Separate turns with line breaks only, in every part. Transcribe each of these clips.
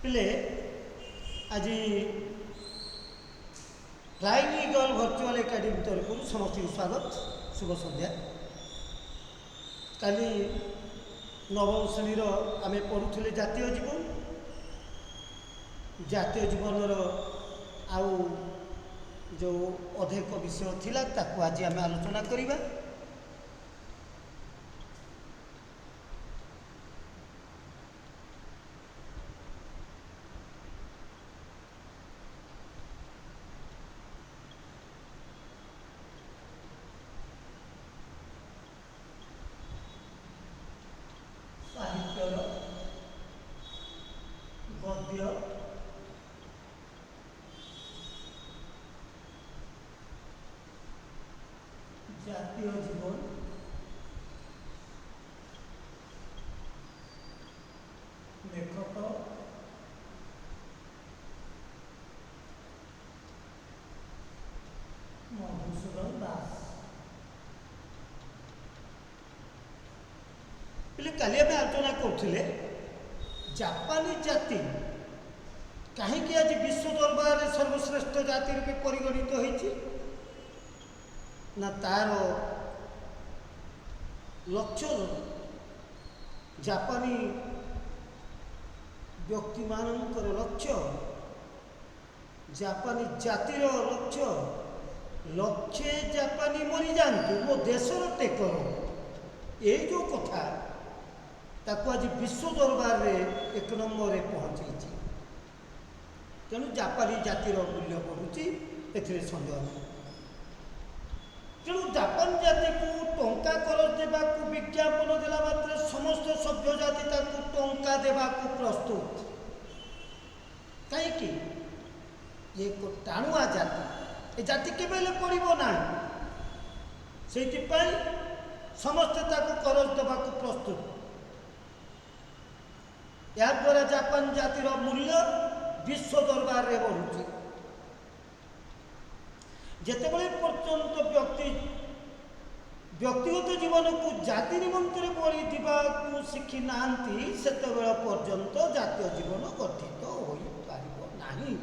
ପିଲେ ଆଜି flying eagle virtual academy ତରଫରୁ ସମସ୍ତଙ୍କୁ ସ୍ୱାଗତ, ଶୁଭ ସନ୍ଧ୍ୟା। କାଲି ନବମ ଶ୍ରେଣୀର ଆମେ ପଢ଼ୁଥିଲେ ଜାତୀୟ ଜୀବନ। ଜାତୀୟ ଜୀବନର ଆଉ ଯେଉଁ ଅଧିକ ବିଷୟ ଥିଲା ତାକୁ ଆଜି ଆମେ ଆଲୋଚନା କରିବା। ସାହିତ୍ୟର ଗଦ୍ୟ ଜାତୀୟ ଜୀବନ ଲେଖକ ମଧୁସୂଦନ ଦାସ। ପିଲେ କାଲି ଆମେ ଆଲୋଚନା କରୁଥିଲେ ଜାପାନୀ ଜାତି କାହିଁକି ଆଜି ବିଶ୍ୱ ଦରବାରରେ ସର୍ବଶ୍ରେଷ୍ଠ ଜାତି ରୂପେ ପରିଗଣିତ ହୋଇଛି ନା ତାର ଲକ୍ଷ୍ୟ ଜାପାନୀ ବ୍ୟକ୍ତିମାନଙ୍କର ଲକ୍ଷ୍ୟ, ଜାପାନୀ ଜାତିର ଲକ୍ଷ୍ୟ, ଲକ୍ଷେ ଜାପାନୀ ମରିଯାଆନ୍ତୁ ମୋ ଦେଶର ଟେକର, ଏଇ ଯେଉଁ କଥା ତାକୁ ଆଜି ବିଶ୍ୱ ଦରବାରରେ ଏକ ନମ୍ବରରେ ପହଞ୍ଚେଇଛି। ତେଣୁ ଜାପାନୀ ଜାତିର ମୂଲ୍ୟ ବଢ଼ୁଛି, ଏଥିରେ ସନ୍ଦେହ ନାହିଁ। ତେଣୁ ଜାପାନ ଜାତିକୁ ଟଙ୍କା କରଜ ଦେବାକୁ ବିଜ୍ଞାପନ ଦେଲା ମାତ୍ରେ ସମସ୍ତ ସଭ୍ୟ ଜାତି ତାକୁ ଟଙ୍କା ଦେବାକୁ ପ୍ରସ୍ତୁତ। କାହିଁକି? ଏକ ଟାଣୁଆ ଜାତି, ଏ ଜାତି କେବେ ହେଲେ ପଡ଼ିବ ନାହିଁ, ସେଇଥିପାଇଁ ସମସ୍ତେ ତାକୁ କରଜ ଦେବାକୁ ପ୍ରସ୍ତୁତ। ଏହାଦ୍ୱାରା ଜାପାନ ଜାତିର ମୂଲ୍ୟ ବିଶ୍ୱ ଦରବାରରେ ବଢ଼ୁଛି। ଯେତେବେଳେ ପର୍ଯ୍ୟନ୍ତ ବ୍ୟକ୍ତିଗତ ଜୀବନକୁ ଜାତି ନିମନ୍ତରେ ବଳି ଦେବାକୁ ଶିଖି ନାହାନ୍ତି ସେତେବେଳେ ପର୍ଯ୍ୟନ୍ତ ଜାତୀୟ ଜୀବନ ଗଠିତ ହୋଇପାରିବ ନାହିଁ।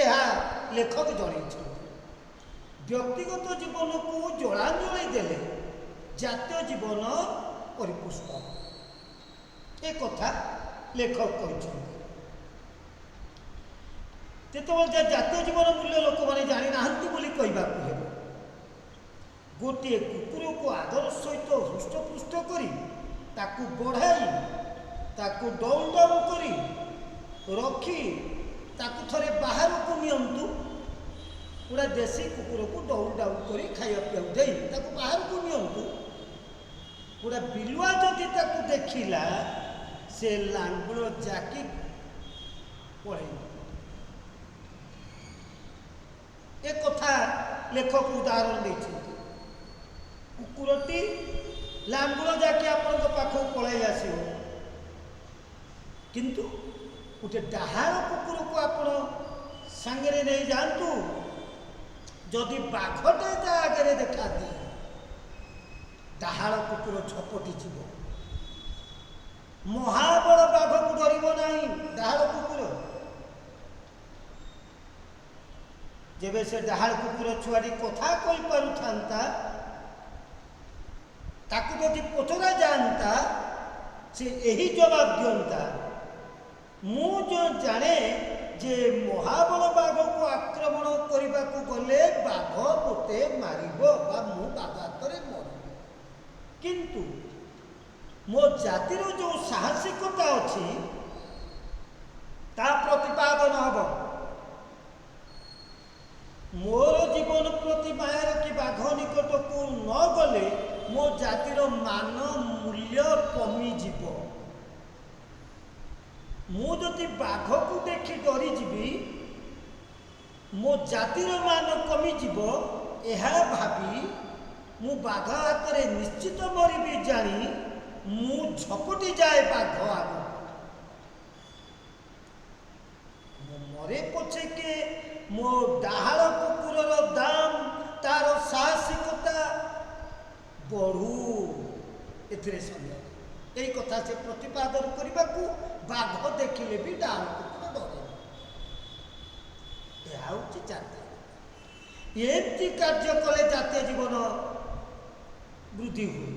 ଏହା ଲେଖକ ଜଣାଇଛନ୍ତି। ବ୍ୟକ୍ତିଗତ ଜୀବନକୁ ଜଳାଞ୍ଜଳି ଦେଲେ ଜାତୀୟ ଜୀବନ ପରିପୁଷ୍ଟ। ଏ କଥା ଲେଖକ କହିଛନ୍ତି। ଯେତେବେଳେ ଜାତୀୟ ଜୀବନ ମୂଲ୍ୟ ଲୋକମାନେ ଜାଣିନାହାନ୍ତି ବୋଲି କହିବାକୁ ହେବ। ଗୋଟିଏ କୁକୁରକୁ ଆଦର ସହିତ ହୃଷ୍ଟପୃଷ୍ଟ କରି ତାକୁ ବଢ଼ାଇ ତାକୁ ଡାଉନ୍ ଡାଉନ୍ କରି ରଖି ତାକୁ ଥରେ ବାହାରକୁ ନିଅନ୍ତୁ। ପୁରା ଦେଶୀ କୁକୁରକୁ ଡାଉନ୍ ଡାଉନ୍ କରି ଖାଇବା ପିଇବାକୁ ଦେଇ ତାକୁ ବାହାରକୁ ନିଅନ୍ତୁ। ପୁରା ବିଲୁଆ ଯଦି ତାକୁ ଦେଖିଲା ସେ ଲାଙ୍ଗୁଳ ଜାକି ପଳେଇବ। ଏ କଥା ଲେଖକ ଉଦାହରଣ ଦେଇଛନ୍ତି। କୁକୁରଟି ଲାଙ୍ଗୁଳ ଜାକି ଆପଣଙ୍କ ପାଖକୁ ପଳାଇ ଆସିବ, କିନ୍ତୁ ଗୋଟେ ଡାହାଣ କୁକୁରକୁ ଆପଣ ସାଙ୍ଗରେ ନେଇ ଯାଆନ୍ତୁ, ଯଦି ବାଘଟେ ତା ଆଗରେ ଦେଖାଦିଏ ଡାହାଣ କୁକୁର ଛପଟି ଯିବ। ମହାବଳ ବାଘକୁ ଡରିବ ନାହିଁ ଡାହାଣ କୁକୁର। ଯେବେ ସେ ଡାହାଣ କୁକୁର ଛୁଆଟି କଥା କହିପାରୁଥାନ୍ତା, ତାକୁ ଯଦି ପଚରା ଯାଆନ୍ତା ସେ ଏହି ଜବାବ ଦିଅନ୍ତା, ମୁଁ ଜାଣେ ଯେ ମହାବଳ ବାଘକୁ ଆକ୍ରମଣ କରିବାକୁ ଗଲେ ବାଘ ମୋତେ ମାରିବ ବା ମୁଁ ବାଘ ହାତରେ ମରିବି, କିନ୍ତୁ ମୋ ଜାତିର ଯେଉଁ ସାହସିକତା ଅଛି ତା ପ୍ରତିପାଦନ ହେବ। ମୋର ଜୀବନ ପ୍ରତି ମାୟା ରଖି ବାଘ ନିକଟକୁ ନ ଗଲେ ମୋ ଜାତିର ମାନ ମୂଲ୍ୟ କମିଯିବ। ମୁଁ ଯଦି ବାଘକୁ ଦେଖି ଡରିଯିବି ମୋ ଜାତିର ମାନ କମିଯିବ, ଏହା ଭାବି ମୁଁ ବାଘ ହାତରେ ନିଶ୍ଚିତ ମରିବି ଜାଣି ମୁଁ ଝପଟି ଯାଏ ବାଘ ଆଗକୁ। ମୁଁ ମରେ ପଛକେ ମୋ ଡାହାଣ କୁକୁରର ଦାମ, ତାର ସାହସିକତା ବଢ଼ୁ, ଏଥିରେ ସନ୍ଦେହ। এই কথা সে প্রতিপাদন করা বাঘ দেখলে বি ডাল কুকুর ଡରେ। ଏହା ହେଉଛି ଜାତୀୟ। ଏମିତି କାର୍ଯ୍ୟ କଲେ ଜାତୀୟ ଜୀବନ ବୃଦ୍ଧି ହୁଏ।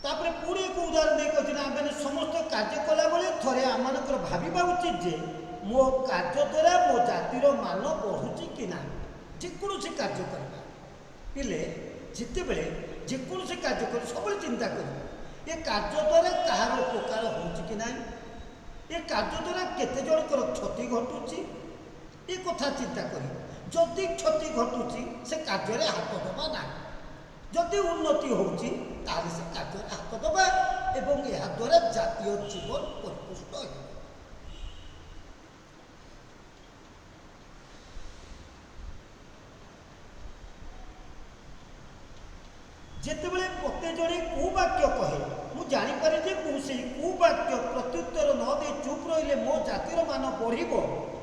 ତାପରେ ପୁଣି ଏକ ଉଦାହରଣ ଦେଇ କହିଛି ନା ଆମେ ସମସ୍ତେ କାର୍ଯ୍ୟ କଲାବେଳେ ଥରେ ଆମମାନଙ୍କର ଭାବିବା ଉଚିତ ଯେ ମୋ କାର୍ଯ୍ୟ ଦ୍ୱାରା ମୋ ଜାତିର ମାନ ବଢ଼ୁଛି କି ନାହିଁ। ଯେକୌଣସି କାର୍ଯ୍ୟ କରିବା ହେଲେ ଯେତେବେଳେ ଯେକୌଣସି କାର୍ଯ୍ୟ କରି ସବୁବେଳେ ଚିନ୍ତା କରିବା ଏ କାର୍ଯ୍ୟ ଦ୍ୱାରା କାହାର ଉପକାର ହେଉଛି କି ନାହିଁ, ଏ କାର୍ଯ୍ୟ ଦ୍ୱାରା କେତେ ଜଣଙ୍କର କ୍ଷତି ଘଟୁଛି ଏ କଥା ଚିନ୍ତା କରିବା। ଯଦି କ୍ଷତି ଘଟୁଛି ସେ କାର୍ଯ୍ୟରେ ହାତ ଦେବା ନାହିଁ, ଯଦି ଉନ୍ନତି ହେଉଛି ତାହେଲେ ସେ କାର୍ଯ୍ୟରେ ହାତ ଦେବା ଏବଂ ଏହାଦ୍ୱାରା ଜାତୀୟ ଜୀବନ ପରିପୁଷ୍ଟ ହେବ। ଯେତେବେଳେ ପ୍ରତ୍ୟେକ ଜଣେ କୁବାକ୍ୟ କହେ ମୁଁ ଜାଣିପାରେ ଯେ ମୁଁ ସେଇ କୁବାକ୍ୟ ପ୍ରତ୍ୟୁତ୍ତର ନ ଦେଇ ଚୁପ୍ ରହିଲେ ମୋ ଜାତିର ମାନ ବଢ଼ିବ,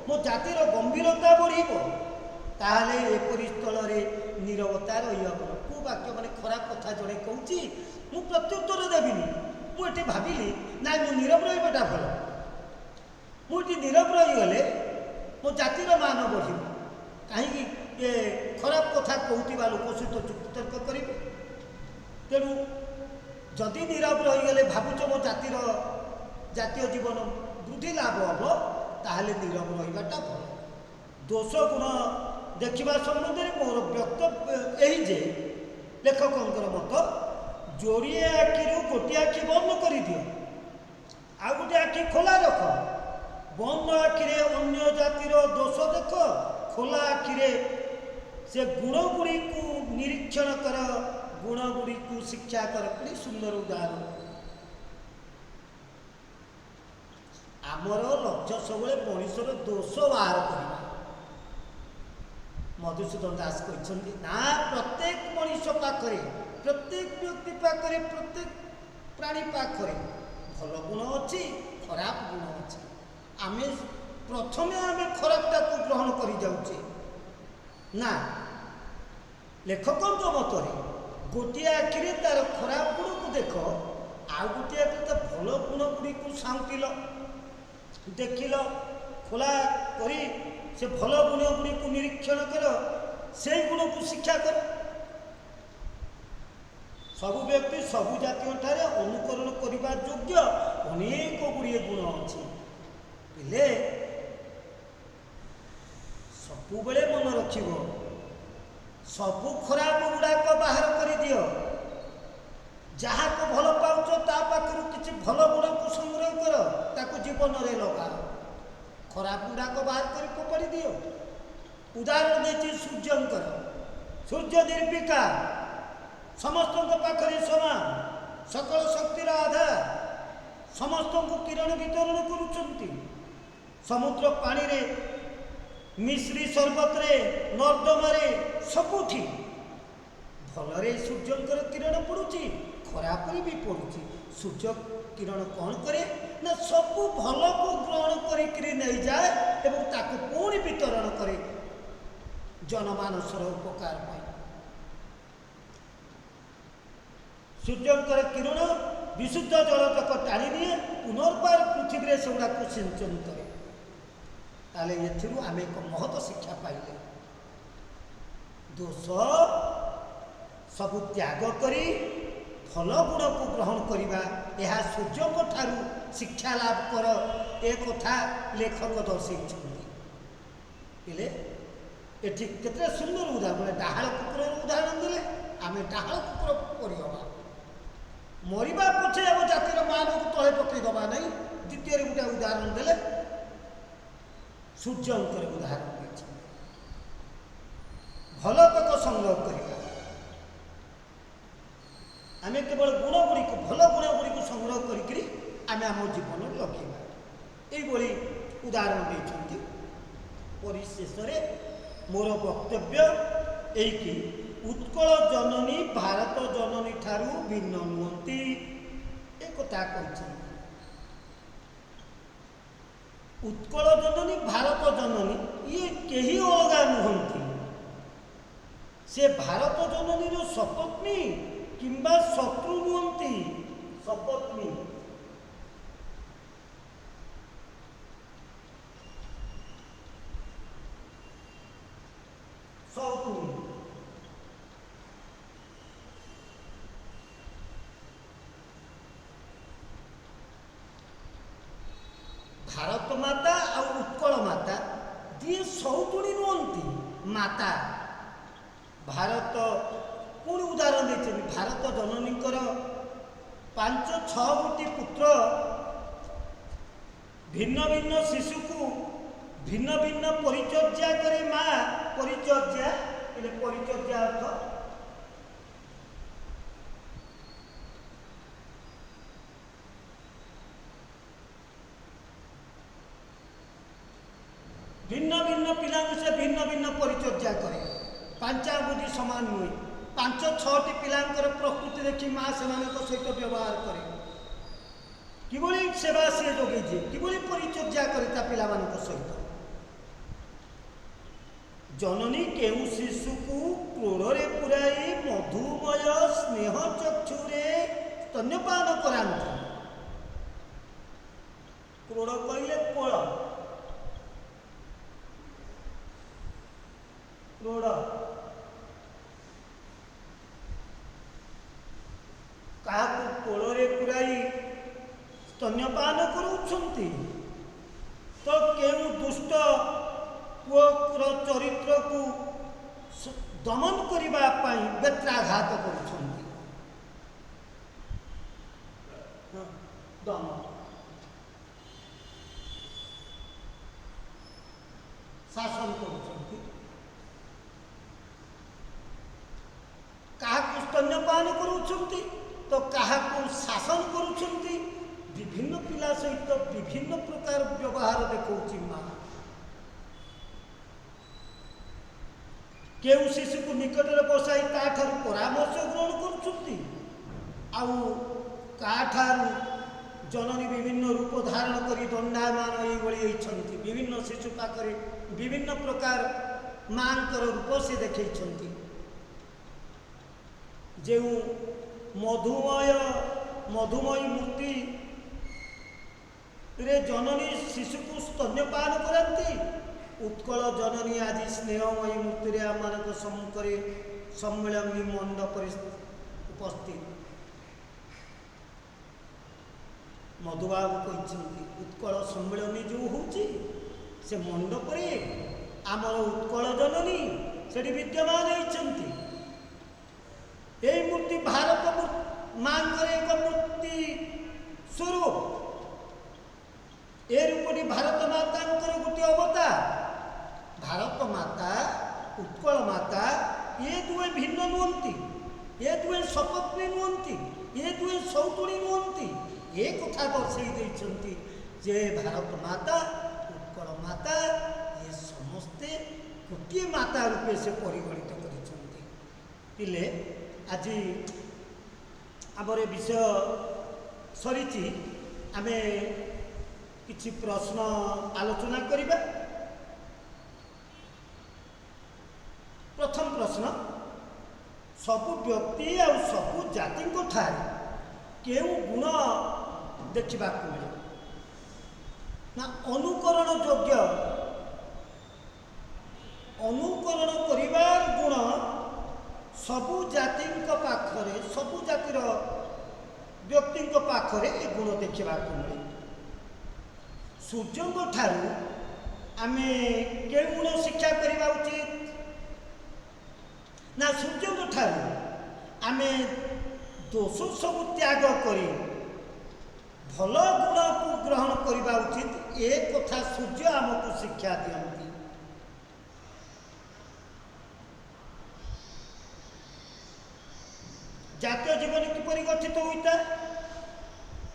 ମୋ ଜାତିର ଗମ୍ଭୀରତା ବଢ଼ିବ, ତାହେଲେ ଏପରି ସ୍ଥଳରେ ନୀରବତା ରହିବ। କୁବାକ୍ୟ ମାନେ ଖରାପ କଥା ଜଣେ କହୁଛି ମୁଁ ପ୍ରତ୍ୟୁତ୍ତର ଦେବିନି, ମୁଁ ଏଠି ଭାବିଲି ନାଇଁ ମୁଁ ନୀରବ ରହିବାଟା ଭଲ, ମୁଁ ଏଠି ନୀରବ ରହିଗଲେ ମୋ ଜାତିର ମାନ ବଢ଼ିବ, କାହିଁକି ଏ ଖରାପ କଥା କହୁଥିବା ଲୋକ ସହିତ ଯୁକ୍ତିତର୍କ କରିବି। ତେଣୁ ଯଦି ନୀରବ ରହିଗଲେ ଭାବୁଛ ମୋ ଜାତୀୟ ଜୀବନ ବୃଦ୍ଧି ଲାଭ ହେବ, ତାହେଲେ ନୀରବ ରହିବାଟା ଭଲ। ଦୋଷ ଗୁଣ ଦେଖିବା ସମ୍ବନ୍ଧରେ ମୋର ବକ୍ତବ୍ୟ ଏହି ଯେ ଲେଖକଙ୍କର ମତ ଯୋଡ଼ିଏ ଆଖିରୁ ଗୋଟିଏ ଆଖି ବନ୍ଦ କରିଦିଅ, ଆଉ ଗୋଟିଏ ଆଖି ଖୋଲା ରଖ। ବନ୍ଦ ଆଖିରେ ଅନ୍ୟ ଜାତିର ଦୋଷ ଦେଖ, ଖୋଲା ଆଖିରେ ସେ ଗୁଣ ଗୁଡ଼ିକୁ ନିରୀକ୍ଷଣ କର, ଗୁଣ ଗୁଡ଼ିକୁ ଶିକ୍ଷା କର। ଏଠି ସୁନ୍ଦର ଉଦାହରଣ। ଆମର ଲକ୍ଷ୍ୟ ସବୁବେଳେ ମଣିଷର ଦୋଷ ବାହାର କରିବା। ମଧୁସୂଦନ ଦାସ କହିଛନ୍ତି ନା ପ୍ରତ୍ୟେକ ମଣିଷ ପାଖରେ, ପ୍ରତ୍ୟେକ ବ୍ୟକ୍ତି ପାଖରେ, ପ୍ରତ୍ୟେକ ପ୍ରାଣୀ ପାଖରେ ଭଲ ଗୁଣ ଅଛି, ଖରାପ ଗୁଣ ଅଛି। ପ୍ରଥମେ ଆମେ ଖରାପଟାକୁ ଗ୍ରହଣ କରିଯାଉଛେ ନା। ଲେଖକଙ୍କ ମତରେ ଗୋଟିଏ ଆଖିରେ ତାର ଖରାପ ଗୁଣକୁ ଦେଖ, ଆଉ ଗୋଟିଏ ଆଖିରେ ତା ଭଲ ଗୁଣ ଗୁଡ଼ିକୁ ସାଉଁଟିଲ, ଦେଖିଲ, ଖୋଲା କରି ସେ ଭଲ ଗୁଣ ଗୁଡ଼ିକୁ ନିରୀକ୍ଷଣ କର, ସେଇ ଗୁଣକୁ ଶିକ୍ଷା କର। ସବୁ ବ୍ୟକ୍ତି ସବୁ ଜାତୀୟଠାରେ ଅନୁକରଣ କରିବା ଯୋଗ୍ୟ ଅନେକ ଗୁଡ଼ିଏ ଗୁଣ ଅଛି, ହେଲେ ସବୁବେଳେ ମନେ ରଖିବ ସବୁ ଖରାପ ଗୁଡ଼ାକ ବାହାର କରିଦିଅ। ଯାହାକୁ ଭଲ ପାଉଛ ତା ପାଖରୁ କିଛି ଭଲ ଗୁଣକୁ ସଂଗ୍ରହ କର, ତାକୁ ଜୀବନରେ ଲଗାଅ। ଖରାପ ଗୁଡ଼ାକ ବାହାର କରି ଫୋପାଡ଼ି ଦିଅ। ଉଦାହରଣ ଦେଇଛି ସୂର୍ଯ୍ୟଙ୍କର। ସୂର୍ଯ୍ୟ ନିର୍ବିକାର, ସମସ୍ତଙ୍କ ପାଖରେ ସମାନ, ସକଳ ଶକ୍ତିର ଆଧାର, ସମସ୍ତଙ୍କୁ କିରଣ ବିତରଣ କରୁଛନ୍ତି। ସମୁଦ୍ର ପାଣିରେ, ମିଶ୍ରି ସରବତରେ, ନର୍ଦ୍ଦମାରେ, ସବୁଠି ଭଲରେ ସୂର୍ଯ୍ୟଙ୍କର କିରଣ ପଡ଼ୁଛି, ଖରାପରେ ବି ପଡ଼ୁଛି। ସୂର୍ଯ୍ୟ କିରଣ କ'ଣ କରେ ନା ସବୁ ଭଲକୁ ଗ୍ରହଣ କରିକିରି ନେଇଯାଏ ଏବଂ ତାକୁ ପୁଣି ବିତରଣ କରେ ଜନମାନସର ଉପକାର ପାଇଁ। ସୂର୍ଯ୍ୟଙ୍କର କିରଣ ବିଶୁଦ୍ଧ ଜଳତକ ଟାଣି ନିଏ, ପୁନର୍ବାର ପୃଥିବୀରେ ସେଗୁଡ଼ାକୁ ସିଞ୍ଚନ କରେ। ତାହେଲେ ଏଥିରୁ ଆମେ ଏକ ମହତ ଶିକ୍ଷା ପାଇଲେ ଦୋଷ ସବୁ ତ୍ୟାଗ କରି ଭଲ ଗୁଣକୁ ଗ୍ରହଣ କରିବା, ଏହା ସୂର୍ଯ୍ୟଙ୍କ ଠାରୁ ଶିକ୍ଷା ଲାଭ କର, ଏ କଥା ଲେଖକ ଦର୍ଶାଇଛନ୍ତି। ହେଲେ ଏଠି କେତେ ସୁନ୍ଦର ଉଦାହରଣ, ଡାହାଳ କୁକୁରର ଉଦାହରଣ ଦେଲେ। ଆମେ ଡାହାଳ କୁକୁର ପରି ହେବା, ମରିବା ପଛେ ଆମ ଜାତିର ମାନକୁ ତଳେ ପକାଇଦେବା ନାହିଁ। ଦ୍ୱିତୀୟରେ ଗୋଟେ ଉଦାହରଣ ଦେଲେ, ସୂର୍ଯ୍ୟଙ୍କର ଉଦାହରଣ ଦେଇଛନ୍ତି। ଭଲ ତକ ସଂଗ୍ରହ କରିବା, ଆମେ କେବଳ ଗୁଣ ଗୁଡ଼ିକୁ, ଭଲ ଗୁଣ ଗୁଡ଼ିକୁ ସଂଗ୍ରହ କରିକିରି ଆମେ ଆମ ଜୀବନରେ ଲଗେଇବା। এইভাবে উদাহরণ দিয়েছেন। পরিশেষে মোর বক্তব্য এইটি, উৎকল জননী ভারত জননী ঠারু ভিন্ন নুহতি একথা কইছেন। উৎকল জননী ভারত জননী ইয়ে কেহি অলগা নুহতি, সে ভারত জননীর সপত্নী কিংবা শত্রু নুহতি। সপত্নী ଭାରତ ମାତା ଆଉ ଉତ୍କଳ ମାତା ଦିଏ ସଉତୁଣୀ ନୁହନ୍ତି ମାତା। ଭାରତ ପୁଣି ଉଦାହରଣ ଦେଇଛନ୍ତି, ଭାରତ ଜନନୀଙ୍କର 5-6 ଗୋଟି ପୁତ୍ର ଭିନ୍ନ ଭିନ୍ନ ଶିଶୁକୁ ଭିନ୍ନ ଭିନ୍ନ ପରିଚର୍ଯ୍ୟା କରେ ମା। ପରିଚର୍ଯ୍ୟା એટલે ପରିଚର୍ଯ୍ୟା ଅର୍ଥ ଭିନ୍ନ ଭିନ୍ନ ପିଲାଙ୍କୁ ସେ ଭିନ୍ନ ଭିନ୍ନ ପରିଚର୍ଯ୍ୟା କରେ। 5 ଗୋଟି ସମାନ ନୁହେଁ। 5-6ଟି ପିଲାଙ୍କର ପ୍ରକୃତି ଦେଖି ମା ସେମାନଙ୍କ ସହିତ ବ୍ୟବହାର କରେ। କିଭଳି ସେବା ସିଏ ଯୋଗେଇଛି, କିଭଳି ପରିଚର୍ଯ୍ୟା କରେ ତା ପିଲାମାନଙ୍କ ସହିତ। ଜନନୀ କେଉଁ ଶିଶୁକୁ କ୍ରୋଡ଼ରେ ପୁରାଇ ମଧୁମୟ ସ୍ନେହ ଚକ୍ଷୁରେ ସ୍ତନ୍ୟପାନ କରାନ୍ତି। କ୍ରୋଡ଼ କହିଲେ କୋଳ, କ୍ରୋଡ଼ କାହାକୁ କୋଳରେ ପୁରାଇ ସ୍ତନ୍ୟପାନ କରୁଛନ୍ତି। ତ କେଉଁ ଦୁଷ୍ଟ ପୁଅର ଚରିତ୍ରକୁ ଦମନ କରିବା ପାଇଁ ବେତ୍ରାଘାତ କରୁଛନ୍ତି। ଦମନ ଶାସନ କରୁଛନ୍ତି। କାହାକୁ ସ୍ତନ୍ୟପାନ କରୁଛନ୍ତି ତ କାହାକୁ ଶାସନ କରୁଛନ୍ତି। ବିଭିନ୍ନ ପିଲା ସହିତ ବିଭିନ୍ନ ପ୍ରକାର ବ୍ୟବହାର ଦେଖାଉଛି ମା। କେଉଁ ଶିଶୁକୁ ନିକଟରେ ବସାଇ ତାଠାରୁ ପରାମର୍ଶ ଗ୍ରହଣ କରୁଛନ୍ତି, ଆଉ କାଠାରୁ ଜନନୀ ବିଭିନ୍ନ ରୂପ ଧାରଣ କରି ଦଣ୍ଡାୟମାନ ଏଇଭଳି ହେଇଛନ୍ତି। ବିଭିନ୍ନ ଶିଶୁ ପାଖରେ ବିଭିନ୍ନ ପ୍ରକାର ମାଙ୍କର ରୂପ ସେ ଦେଖେଇଛନ୍ତି। ଯେଉଁ ମଧୁମୟୀ ମୂର୍ତ୍ତିରେ ଜନନୀ ଶିଶୁକୁ ସ୍ତନ୍ୟପାନ କରନ୍ତି, ଉତ୍କଳ ଜନନୀ ଆଜି ସ୍ନେହମୟୀ ମୂର୍ତ୍ତିରେ ଆମମାନଙ୍କ ସମ୍ମୁଖରେ ସମ୍ମିଳନୀ ମଣ୍ଡପରେ ଉପସ୍ଥିତ। ମଧୁବାବୁ କହିଛନ୍ତି ଉତ୍କଳ ସମ୍ମିଳନୀ ଯେଉଁ ହେଉଛି ସେ ମଣ୍ଡପରେ ଆମର ଉତ୍କଳ ଜନନୀ ସେଠି ବିଦ୍ୟମାନ ହେଇଛନ୍ତି। এই মূর্তি ভারত মাଙ୍କର ଏକ ମୂର୍ତ୍ତି ସ୍ୱରୂପ। ଏ ରୂପଟି ଭାରତ ମାତାଙ୍କର ଗୋଟିଏ ଅବତାର। ଭାରତ ମାତା ଉତ୍କଳ ମାତା ଏ ଦୁହେଁ ଭିନ୍ନ ନୁହନ୍ତି, ଏ ଦୁହେଁ ସପତ୍ନୀ ନୁହନ୍ତି, ଏ ଦୁହେଁ ସୌତୁଣୀ ନୁହନ୍ତି। ଏ କଥା ଦର୍ଶାଇ ଦେଇଛନ୍ତି ଯେ ଭାରତ ମାତା ଉତ୍କଳ ମାତା ଏ ସମସ୍ତେ ଗୋଟିଏ ମାତା ରୂପେ ସେ ପରିଗଣିତ କରିଛନ୍ତି। ପିଲେ ଆଜି ଆମର ବିଷୟ ସରିଛି, ଆମେ କିଛି ପ୍ରଶ୍ନ ଆଲୋଚନା କରିବା। ପ୍ରଥମ ପ୍ରଶ୍ନ, ସବୁ ବ୍ୟକ୍ତି ଆଉ ସବୁ ଜାତିଙ୍କ ଠାରେ କେଉଁ ଗୁଣ ଦେଖିବାକୁ ମିଳେ? ନା ଅନୁକରଣ ଯୋଗ୍ୟ, ଅନୁକରଣ କରିବାର ଗୁଣ ସବୁ ଜାତିଙ୍କ ପାଖରେ, ସବୁ ଜାତିର ବ୍ୟକ୍ତିଙ୍କ ପାଖରେ ଏ ଗୁଣ ଦେଖିବାକୁ ମିଳେ। ସୂର୍ଯ୍ୟଙ୍କ ଠାରୁ ଆମେ କେଉଁ ଗୁଣ ଶିକ୍ଷା କରିବା ଉଚିତ? ନା ସୂର୍ଯ୍ୟଙ୍କ ଠାରୁ ଆମେ ଦୋଷ ସବୁ ତ୍ୟାଗ କରି ଭଲ ଗୁଣକୁ ଗ୍ରହଣ କରିବା ଉଚିତ। ଏ କଥା ସୂର୍ଯ୍ୟ ଆମକୁ ଶିକ୍ଷା ଦିଅନ୍ତି। ଜାତୀୟ ଜୀବନ କିପରି ଗଠିତ ହୋଇଥାଏ?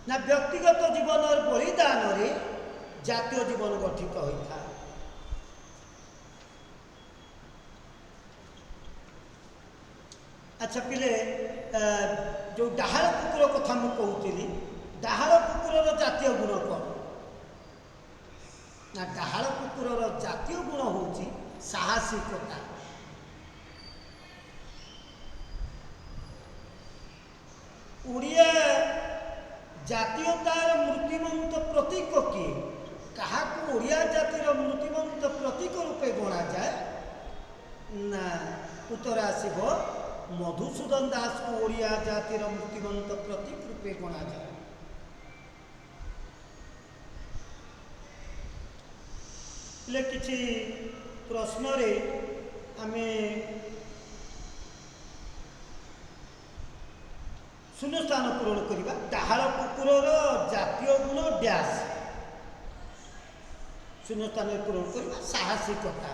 ନା ବ୍ୟକ୍ତିଗତ ଜୀବନର ବଳିଦାନରେ ଜାତୀୟ ଜୀବନ ଗଠିତ ହୋଇଥାଏ। ଆଚ୍ଛା ପିଲେ, ଯେଉଁ ଡାହାଳ କୁକୁର କଥା ମୁଁ କହୁଥିଲି, ଡାହାଳ କୁକୁରର ଜାତୀୟ ଗୁଣ କ'ଣ? ନା ଡାହାଳ କୁକୁରର ଜାତୀୟ ଗୁଣ ହେଉଛି ସାହସିକତା। ଓଡ଼ିଆ ଜାତୀୟତାର ମୂର୍ତ୍ତିମନ୍ତ ପ୍ରତୀକ କିଏ? କାହାକୁ ଓଡ଼ିଆ ଜାତିର ମୂର୍ତ୍ତିମନ୍ତ ପ୍ରତୀକ ରୂପେ ଗଣାଯାଏ? ନା ଉତ୍ତର ଆସିବ ମଧୁସୂଦନ ଦାସକୁ ଓଡ଼ିଆ ଜାତିର ମୂର୍ତ୍ତିମନ୍ତ ପ୍ରତୀକ ରୂପେ ଗଣାଯାଏ। ले किछि प्रश्न रे आमे शून्य स्थान पूरण करवा। डाहाल कुकुरर जातीय गुण डैश शून्य स्थान पूरण करवा। साहसिकता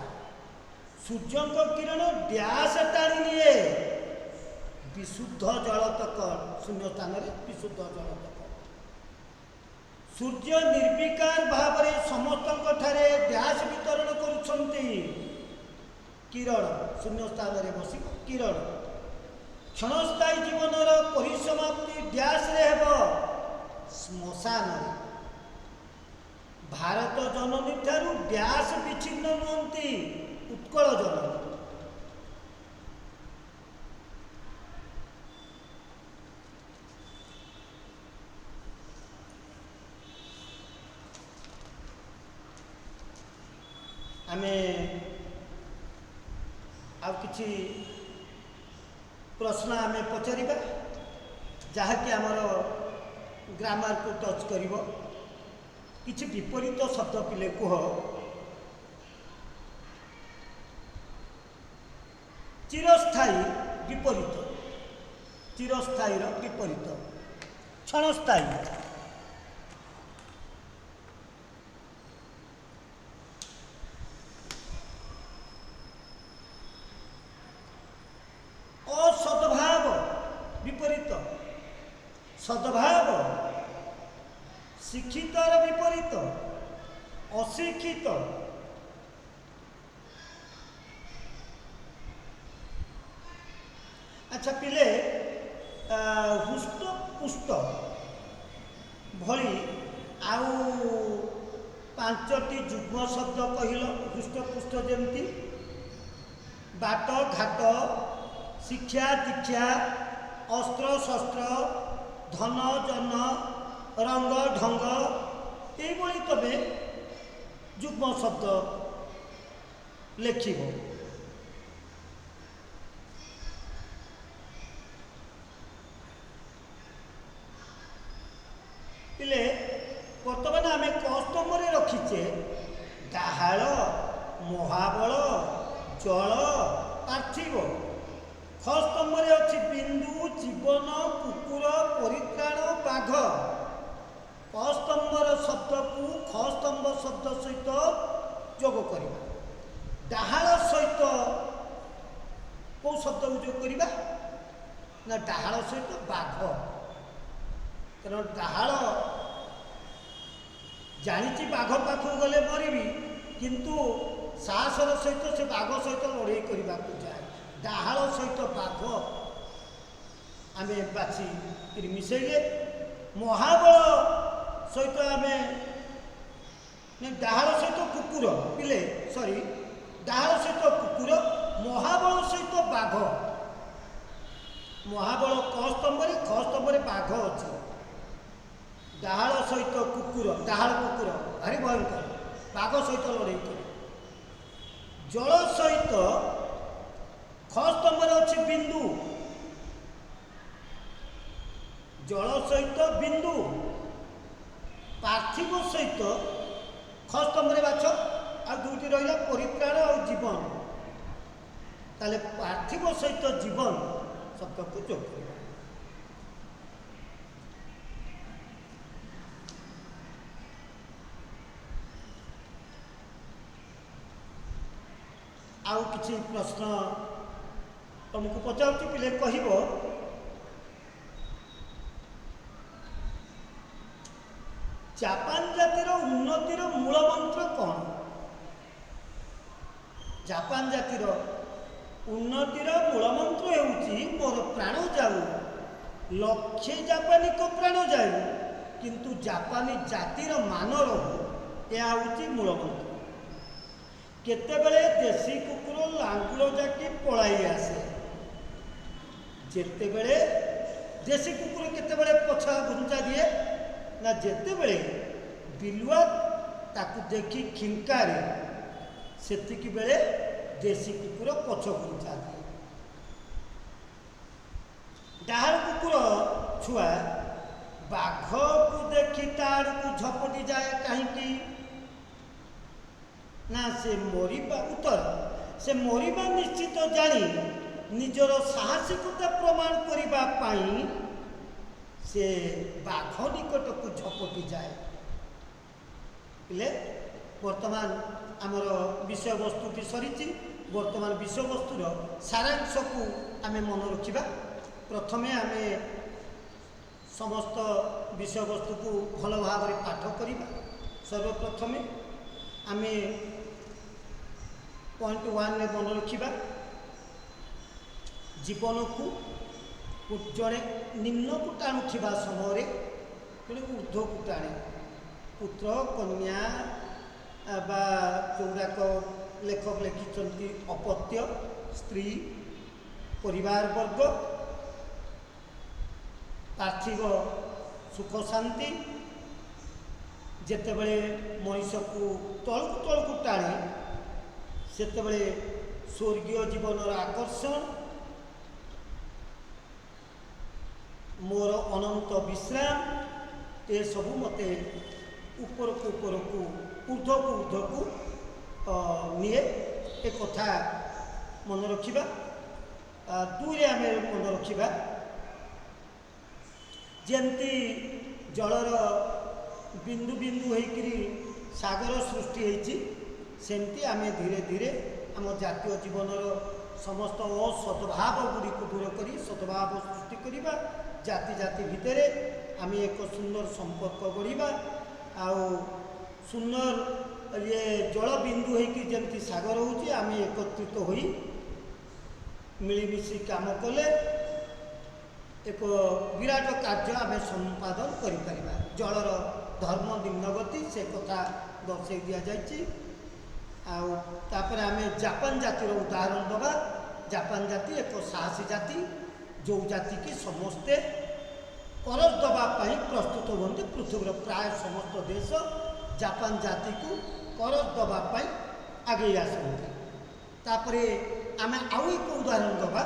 सूर्य किरण डैश टाणी निए विशुद्ध जल तक शून्य स्थान विशुद्ध जल तक। सूर्य निर्विकार भाव में समस्त डैश वितरण करुछंती किरण शून्य स्थान रे बसी किरण। क्षणस्थायी जीवनर परिसमाप्ति डैश रे हेब श्मशान रे। भारत जननी ठारू डैश विच्छिन्न नुहंती उत्कल जननी। आमे आ किछि प्रश्न आमे पचारिबा जहाँकि आमर ग्रामर को टच करिवो। किछि विपरीत शब्द पिले कुह। चिरस्थायी विपरीत चिरस्थायी विपरीत क्षणस्थायी। असद्भाव विपरीत सद्भाव। शिक्षितर विपरीत अशिक्षित। अच्छा पिले हुष्ट पुष्ट भली आउ पांचटी जुग्म शब्द कहल। हुष्ट पुष्ट जमती बाट घाट शिक्षा दीक्षा अस्त्र शस्त्र धन जन रंग ढंग ये तबे जुग्म शब्द लेखिब। पिले बर्तमान आम कस्तम रखीचे डाहाल महाबल जल पार्थिव। खस्तंभ अच्छी बिंदु जीवन कुकुर परित्राण बाघ। कस्तंभर शब्द को खस्तंभ शब्द सहित जोग करवा। डाहाल सहित कौ शब्द को जोग करवा ना डाहाल सहित बाघ। कारण डाहाल जानी बाघ पाखु गले मरबी किंतु साहसर सहित से बाघ सहित लड़ाई करने को जाए। डाहाल सहित बाघ आम बाछी मिसेले। महाबल सहित आम डाहाल सहित कुकुर पिले सॉरी डाहाल सहित कुकुर महाबल सहित बाघ। महाबल कस्तंभ खस्तंभ बाघ अच्छे। डाहाल सहित कुकुर डाहाल कुकुर भारी भयंकर बाघ सहित लड़ाई करे। जल सहित खस्तंभ अच्छी बिंदु जल सहित बिंदु। पार्थिव सहित खस्तंभ बाछ आ दुटी रहा परित्राण और जीवन। ताले पार्थिव सहित जीवन शब्द को जोग करवा। आउ किछि प्रश्न तुमको पचारूँ पिले कहब। जापान जातिर उन्नतिर मूल मंत्र कौन? जापान जातिर उन्नतिर मूल मंत्र होउची मोर प्राण जाऊ लक्षे जापानी को प्राण जाऊ किंतु जापानी जातिर मान रहू। यह होउची मूल मंत्र। केतेबेले देशी कुकुर लांगुल जाकी पलाई आसे। जेतेबेले देशी कुकुर केतेबेले पछा घुंचा दिए ना जेतेबेले बिलुआ ताकू देखी खिंकारे सेतिकी बेले देशी कुकुर पछ घुंचा दिए। डाहाल कुकुर छुआ बाघ को देखी तार को झपटी जाए कहीं ନା ସେ ମରିବା ଉତ୍ତର ସେ ମରିବା ନିଶ୍ଚିତ ଜାଣି ନିଜର ସାହସିକତା ପ୍ରମାଣ କରିବା ପାଇଁ ସେ ବାଘ ନିକଟକୁ ଝପଟି ଯାଏ। ହେଲେ ବର୍ତ୍ତମାନ ଆମର ବିଷୟବସ୍ତୁଟି ସରିଛି। ବର୍ତ୍ତମାନ ବିଷୟବସ୍ତୁର ସାରାଂଶକୁ ଆମେ ମନେ ରଖିବା। ପ୍ରଥମେ ଆମେ ସମସ୍ତ ବିଷୟବସ୍ତୁକୁ ଭଲ ଭାବରେ ପାଠ କରିବା। ସର୍ବପ୍ରଥମେ ଆମେ ପଏଣ୍ଟ 1ରେ ମନେ ରଖିବା, ଜୀବନକୁ ଜଣେ ନିମ୍ନକୁ ଟାଣୁଥିବା ସମୟରେ ଜଣେ ଊର୍ଦ୍ଧ୍ୱକୁ ଟାଣେ। ପୁତ୍ର କନ୍ୟା ବା ଯେଉଁଗୁଡ଼ାକ ଲେଖକ ଲେଖିଛନ୍ତି ଅପତ୍ୟ, ସ୍ତ୍ରୀ, ପରିବାର ବର୍ଗ, ପାର୍ଥିବ ସୁଖ ଶାନ୍ତି ଯେତେବେଳେ ମଣିଷକୁ ତଳକୁ ତଳକୁ ଟାଣେ ସେତେବେଳେ ସ୍ୱର୍ଗୀୟ ଜୀବନର ଆକର୍ଷଣ, ମୋର ଅନନ୍ତ ବିଶ୍ରାମ, ଏସବୁ ମୋତେ ଉପରକୁ ଉପରକୁ ଊର୍ଦ୍ଧ୍ୱକୁ ଊର୍ଦ୍ଧ୍ୱକୁ ନିଏ। ଏ କଥା ମନେ ରଖିବା। 2ରେ ଆମେ ମନେ ରଖିବା, ଯେମିତି ଜଳର ବିନ୍ଦୁ ବିନ୍ଦୁ ହେଇକରି ସାଗର ସୃଷ୍ଟି ହେଇଛି, ସେମିତି ଆମେ ଧୀରେ ଧୀରେ ଆମ ଜାତୀୟ ଜୀବନର ସମସ୍ତ ଅସଦ୍ଭାବ ଗୁଡ଼ିକୁ ଦୂର କରି ସଦ୍ଭାବ ସୃଷ୍ଟି କରିବା। ଜାତି ଜାତି ଭିତରେ ଆମେ ଏକ ସୁନ୍ଦର ସମ୍ପର୍କ ଗଢ଼ିବା। ଆଉ ସୁନ୍ଦର ଜଳ ବିନ୍ଦୁ ହେଇକି ଯେମିତି ସାଗର ହେଉଛି, ଆମେ ଏକତ୍ରିତ ହୋଇ ମିଳିମିଶି କାମ କଲେ ଏକ ବିରାଟ କାର୍ଯ୍ୟ ଆମେ ସମ୍ପାଦନ କରିପାରିବା। ଜଳର ଧର୍ମ ନିମ୍ନଗତି ସେ କଥା ଦର୍ଶାଇ ଦିଆଯାଇଛି। ଆଉ ତାପରେ ଆମେ ଜାପାନ ଜାତିର ଉଦାହରଣ ଦେବା। ଜାପାନ ଜାତି ଏକ ସାହସୀ ଜାତି, ଯେଉଁ ଜାତିକି ସମସ୍ତେ କରଜ ଦେବା ପାଇଁ ପ୍ରସ୍ତୁତ ହୁଅନ୍ତି। ପୃଥିବୀର ପ୍ରାୟ ସମସ୍ତ ଦେଶ ଜାପାନ ଜାତିକୁ କରଜ ଦେବା ପାଇଁ ଆଗେଇ ଆସନ୍ତି। ତାପରେ ଆମେ ଆଉ ଏକ ଉଦାହରଣ ଦେବା,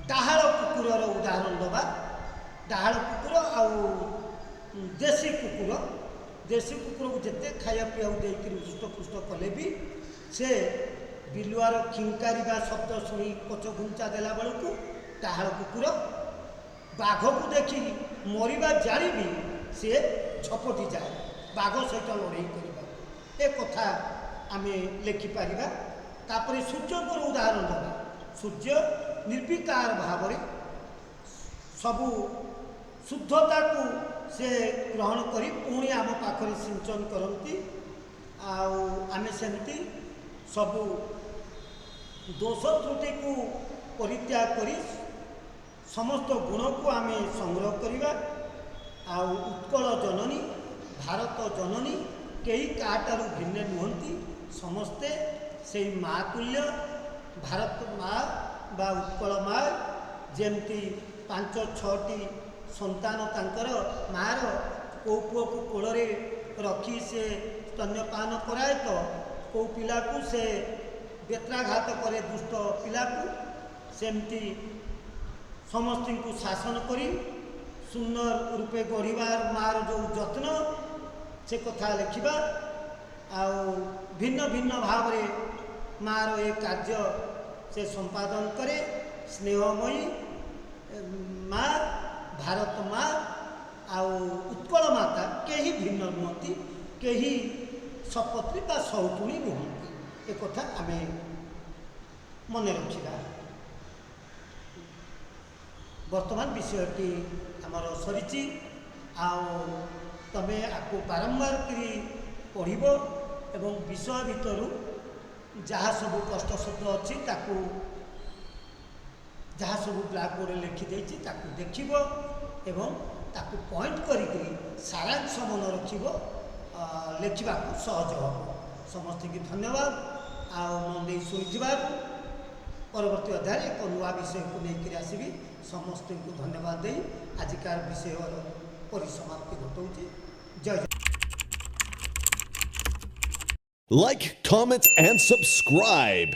ଡାହାଳ କୁକୁରର ଉଦାହରଣ ଦେବା। ଡାହାଳ କୁକୁର ଆଉ ଦେଶୀ କୁକୁର, ଦେଶୀ କୁକୁରକୁ ଯେତେ ଖାଇବା ପିଇବାକୁ ଦେଇକରି ହୃଷ୍ଟପୃଷ୍ଟ କଲେ ବି ସେ ବିଲୁଆର ଖିଙ୍କାରିବା ଶବ୍ଦ ଶୁଣି ପଛ ଘୁଞ୍ଚା ଦେଲା ବେଳକୁ ଡାହାଳ କୁକୁର ବାଘକୁ ଦେଖି ମରିବା ଜାଣି ବି ସିଏ ଝପଟି ଯାଏ ବାଘ ସହିତ ଲଢ଼େଇ କରିବା। ଏ କଥା ଆମେ ଲେଖିପାରିବା। ତାପରେ ସୂର୍ଯ୍ୟଙ୍କର ଉଦାହରଣ ଦେବା। ସୂର୍ଯ୍ୟ ନିର୍ବିକାର ଭାବରେ ସବୁ ଶୁଦ୍ଧତାକୁ ସେ ଗ୍ରହଣ କରି ପୁଣି ଆମ ପାଖରେ ସିଞ୍ଚନ କରନ୍ତି। ଆଉ ଆମେ ସେମିତି ସବୁ ଦୋଷ ତ୍ରୁଟିକୁ ପରିତ୍ୟାଗ କରି ସମସ୍ତ ଗୁଣକୁ ଆମେ ସଂଗ୍ରହ କରିବା। ଆଉ ଉତ୍କଳ ଜନନୀ, ଭାରତ ଜନନୀ କେହି କାହାଠାରୁ ଭିନ୍ନ ନୁହନ୍ତି। ସମସ୍ତେ ସେଇ ମା ତୁଲ୍ୟ। ଭାରତ ମା ବା ଉତ୍କଳ ମା ଯେମିତି 5-6ଟି ସନ୍ତାନ ତାଙ୍କର ମା'ର କେଉଁ ପୁଅକୁ କୋଳରେ ରଖି ସେ ସ୍ତନ୍ୟପାନ କରାଏ ତ କେଉଁ ପିଲାକୁ ସେ ବେତ୍ରାଘାତ କରେ ଦୁଷ୍ଟ ପିଲାକୁ, ସେମିତି ସମସ୍ତଙ୍କୁ ଶାସନ କରି ସୁନ୍ଦର ରୂପେ ଗଢ଼ିବାର ମା'ର ଯେଉଁ ଯତ୍ନ ସେ କଥା ଲେଖିବା। ଆଉ ଭିନ୍ନ ଭିନ୍ନ ଭାବରେ ମା'ର ଏ କାର୍ଯ୍ୟ ସେ ସମ୍ପାଦନ କରେ। ସ୍ନେହମୟୀ ମା, ଭାରତ ମା ଆଉ ଉତ୍କଳ ମାତା କେହି ଭିନ୍ନ ନୁହନ୍ତି, କେହି ସପତ୍ନୀ ବା ସୌତୁଣୀ ନୁହନ୍ତି। ଏ କଥା ଆମେ ମନେ ରଖିବା। ବର୍ତ୍ତମାନ ବିଷୟଟି ଆମର ସରିଛି। ଆଉ ତମେ ଆକୁ ବାରମ୍ବାର କରି ପଢ଼ିବ ଏବଂ ବିଷୟ ଭିତରୁ ଯାହା ସବୁ କଷ୍ଟ ଶବ୍ଦ ଅଛି ତାକୁ ଯାହା ସବୁ ବ୍ଲାକବୋର୍ଡ଼ରେ ଲେଖିଦେଇଛି ତାକୁ ଦେଖିବ ଏବଂ ତାକୁ ପଏଣ୍ଟ କରିକି ସାରାଂଶ ମନେ ରଖିବ। ଲେଖିବାକୁ ସହଜ ହେବ। ସମସ୍ତଙ୍କୁ ଧନ୍ୟବାଦ। ଆଉ ମନ ଦେଇ ଶୁଣିଥିବାରୁ ପରବର୍ତ୍ତୀ ଅଧ୍ୟାୟରେ ଏକ ନୂଆ ବିଷୟକୁ ନେଇକରି ଆସିବି। ସମସ୍ତଙ୍କୁ ଧନ୍ୟବାଦ ଦେଇ ଆଜିକାର ବିଷୟର ପରିସମାପ୍ତି ଘଟଉଛି। ଜୟ ଜୟ।
Like, comment, and subscribe.